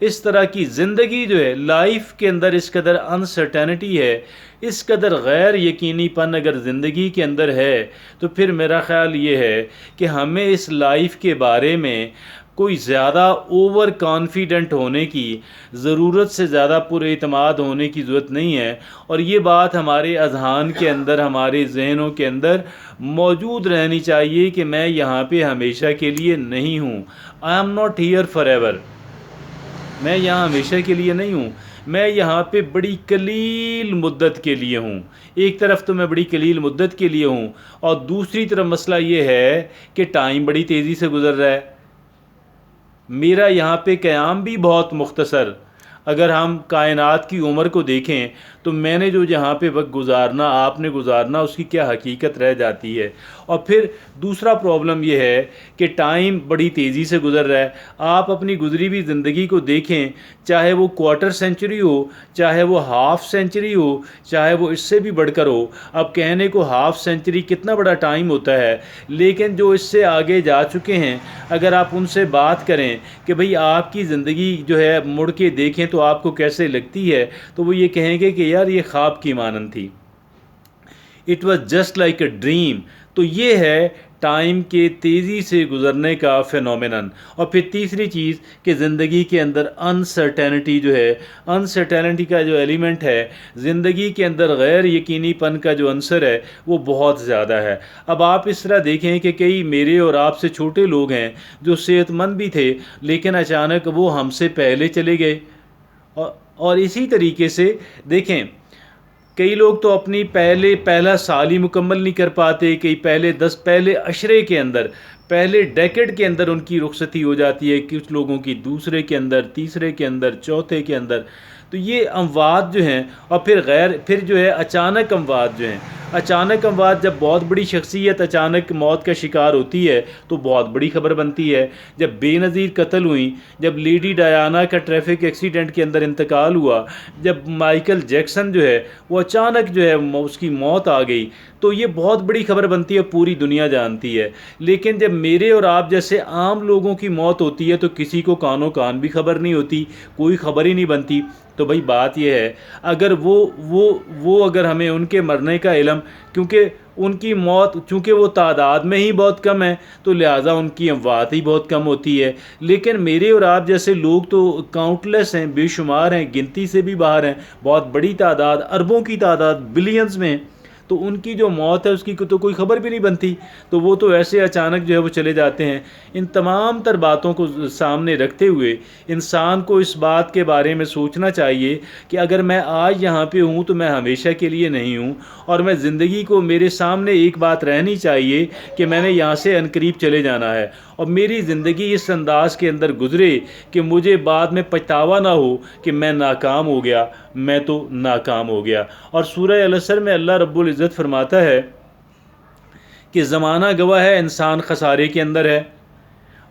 اس طرح کی زندگی جو ہے لائف کے اندر اس قدر انسرٹینٹی ہے، اس قدر غیر یقینی پن اگر زندگی کے اندر ہے تو پھر میرا خیال یہ ہے کہ ہمیں اس لائف کے بارے میں کوئی زیادہ اوور کانفیڈنٹ ہونے کی، ضرورت سے زیادہ پر اعتماد ہونے کی ضرورت نہیں ہے، اور یہ بات ہمارے اذہان کے اندر، ہمارے ذہنوں کے اندر موجود رہنی چاہیے کہ میں یہاں پہ ہمیشہ کے لیے نہیں ہوں. I am not here for ever. میں یہاں ہمیشہ کے لیے نہیں ہوں، میں یہاں پہ بڑی قلیل مدت کے لیے ہوں. ایک طرف تو میں بڑی قلیل مدت کے لیے ہوں، اور دوسری طرف مسئلہ یہ ہے کہ ٹائم بڑی تیزی سے گزر رہا ہے. میرا یہاں پہ قیام بھی بہت مختصر. اگر ہم کائنات کی عمر کو دیکھیں تو میں نے جو یہاں پہ وقت گزارنا، آپ نے گزارنا، اس کی کیا حقیقت رہ جاتی ہے. اور پھر دوسرا پرابلم یہ ہے کہ ٹائم بڑی تیزی سے گزر رہا ہے. آپ اپنی گزری ہوئی زندگی کو دیکھیں، چاہے وہ کوارٹر سینچری ہو، چاہے وہ ہاف سینچری ہو، چاہے وہ اس سے بھی بڑھ کر ہو. اب کہنے کو ہاف سینچری کتنا بڑا ٹائم ہوتا ہے، لیکن جو اس سے آگے جا چکے ہیں اگر آپ ان سے بات کریں کہ بھئی آپ کی زندگی جو ہے مڑ کے دیکھیں تو آپ کو کیسے لگتی ہے، تو وہ یہ کہیں گے کہ یار یہ خواب کی مانند تھی. It was just like a dream. تو یہ ہے ٹائم کے تیزی سے گزرنے کا فینومینن. اور پھر تیسری چیز کہ زندگی کے اندر انسرٹینٹی جو ہے، انسرٹینٹی کا جو ایلیمنٹ ہے زندگی کے اندر، غیر یقینی پن کا جو عنصر ہے وہ بہت زیادہ ہے. اب آپ اس طرح دیکھیں کہ کئی میرے اور آپ سے چھوٹے لوگ ہیں جو صحت مند بھی تھے، لیکن اچانک وہ ہم سے پہلے چلے گئے. اور اسی طریقے سے دیکھیں کئی لوگ تو اپنی پہلا سال ہی مکمل نہیں کر پاتے، کئی پہلے عشرے کے اندر، پہلے ڈیکیڈ کے اندر ان کی رخصتی ہو جاتی ہے، کچھ لوگوں کی دوسرے کے اندر، تیسرے کے اندر، چوتھے کے اندر. تو یہ اموات جو ہیں، اور پھر جو ہے اچانک اموات جو ہیں، اچانک اموات، جب بہت بڑی شخصیت اچانک موت کا شکار ہوتی ہے تو بہت بڑی خبر بنتی ہے. جب بے نظیر قتل ہوئیں، جب لیڈی ڈیانا کا ٹریفک ایکسیڈنٹ کے اندر انتقال ہوا، جب مائیکل جیکسن جو ہے وہ اچانک جو ہے اس کی موت آ گئی، تو یہ بہت بڑی خبر بنتی ہے، پوری دنیا جانتی ہے. لیکن جب میرے اور آپ جیسے عام لوگوں کی موت ہوتی ہے تو کسی کو کانوں کان بھی خبر نہیں ہوتی، کوئی خبر ہی نہیں بنتی. تو بھائی بات یہ ہے، اگر وہ اگر ہمیں ان کے مرنے کا علم، کیونکہ ان کی موت چونکہ وہ تعداد میں ہی بہت کم ہے تو لہٰذا ان کی اموات ہی بہت کم ہوتی ہے. لیکن میرے اور آپ جیسے لوگ تو کاؤنٹلیس ہیں، بے شمار ہیں، گنتی سے بھی باہر ہیں، بہت بڑی تعداد، اربوں کی تعداد، بلینز میں، تو ان کی جو موت ہے اس کی تو کوئی خبر بھی نہیں بنتی. تو وہ تو ایسے اچانک جو ہے وہ چلے جاتے ہیں. ان تمام تر باتوں کو سامنے رکھتے ہوئے انسان کو اس بات کے بارے میں سوچنا چاہیے کہ اگر میں آج یہاں پہ ہوں تو میں ہمیشہ کے لیے نہیں ہوں، اور میں زندگی کو، میرے سامنے ایک بات رہنی چاہیے کہ میں نے یہاں سے عنقریب چلے جانا ہے، اور میری زندگی اس انداز کے اندر گزرے کہ مجھے بعد میں پچھتاوا نہ ہو کہ میں ناکام ہو گیا، میں تو ناکام ہو گیا. اور سورہ العصر میں اللہ رب العزت فرماتا ہے کہ زمانہ گواہ ہے، انسان خسارے کے اندر ہے.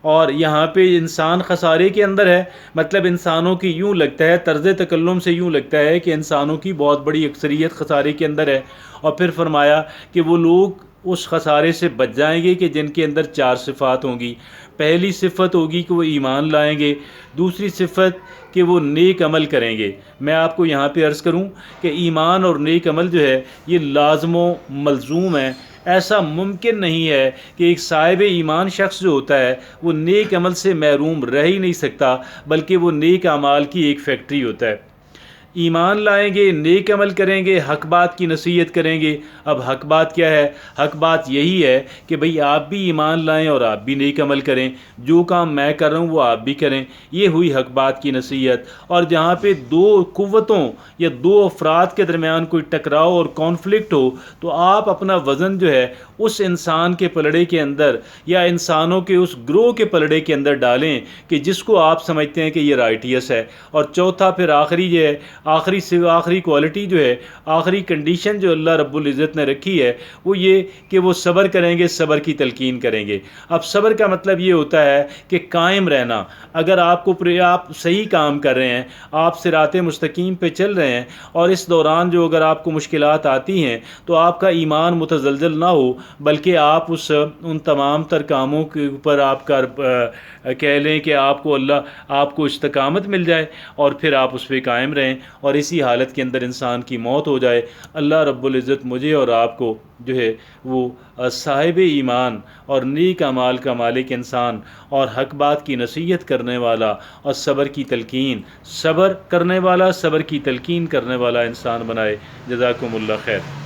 اور یہاں پہ انسان خسارے کے اندر ہے مطلب انسانوں کی یوں لگتا ہے، طرز تکلم سے یوں لگتا ہے کہ انسانوں کی بہت بڑی اکثریت خسارے کے اندر ہے. اور پھر فرمایا کہ وہ لوگ اس خسارے سے بچ جائیں گے کہ جن کے اندر 4 صفات ہوں گی. پہلی صفت ہوگی کہ وہ ایمان لائیں گے، دوسری صفت کہ وہ نیک عمل کریں گے. میں آپ کو یہاں پہ عرض کروں کہ ایمان اور نیک عمل جو ہے یہ لازم و ملزوم ہے. ایسا ممکن نہیں ہے کہ ایک صاحب ایمان شخص جو ہوتا ہے وہ نیک عمل سے محروم رہ ہی نہیں سکتا، بلکہ وہ نیک اعمال کی ایک فیکٹری ہوتا ہے. ایمان لائیں گے، نیک عمل کریں گے، حق بات کی نصیحت کریں گے. اب حق بات کیا ہے؟ حق بات یہی ہے کہ بھئی آپ بھی ایمان لائیں اور آپ بھی نیک عمل کریں، جو کام میں کر رہا ہوں وہ آپ بھی کریں. یہ ہوئی حق بات کی نصیحت. اور جہاں پہ 2 قوتوں یا 2 افراد کے درمیان کوئی ٹکراؤ اور کانفلکٹ ہو تو آپ اپنا وزن جو ہے اس انسان کے پلڑے کے اندر یا انسانوں کے اس گروہ کے پلڑے کے اندر ڈالیں کہ جس کو آپ سمجھتے ہیں کہ یہ رائٹیس ہے. اور چوتھا پھر آخری یہ ہے، آخری کوالٹی جو ہے، آخری کنڈیشن جو اللہ رب العزت نے رکھی ہے وہ یہ کہ وہ صبر کریں گے، صبر کی تلقین کریں گے۔ اب صبر کا مطلب یہ ہوتا ہے کہ قائم رہنا۔ اگر آپ صحیح کام کر رہے ہیں، آپ صراط مستقیم پہ چل رہے ہیں، اور اس دوران جو اگر آپ کو مشکلات آتی ہیں تو آپ کا ایمان متزلزل نہ ہو، بلکہ آپ ان تمام تر کاموں کے اوپر آپ کا کہہ لیں کہ آپ کو استقامت مل جائے، اور پھر آپ اس پہ قائم رہیں، اور اسی حالت کے اندر انسان کی موت ہو جائے۔ اللہ رب العزت مجھے اور آپ کو جو ہے وہ صاحب ایمان اور نیک اعمال کا مالک انسان اور حق بات کی نصیحت کرنے والا اور صبر کی تلقین کرنے والا انسان بنائے۔ جزاکم اللہ خیر۔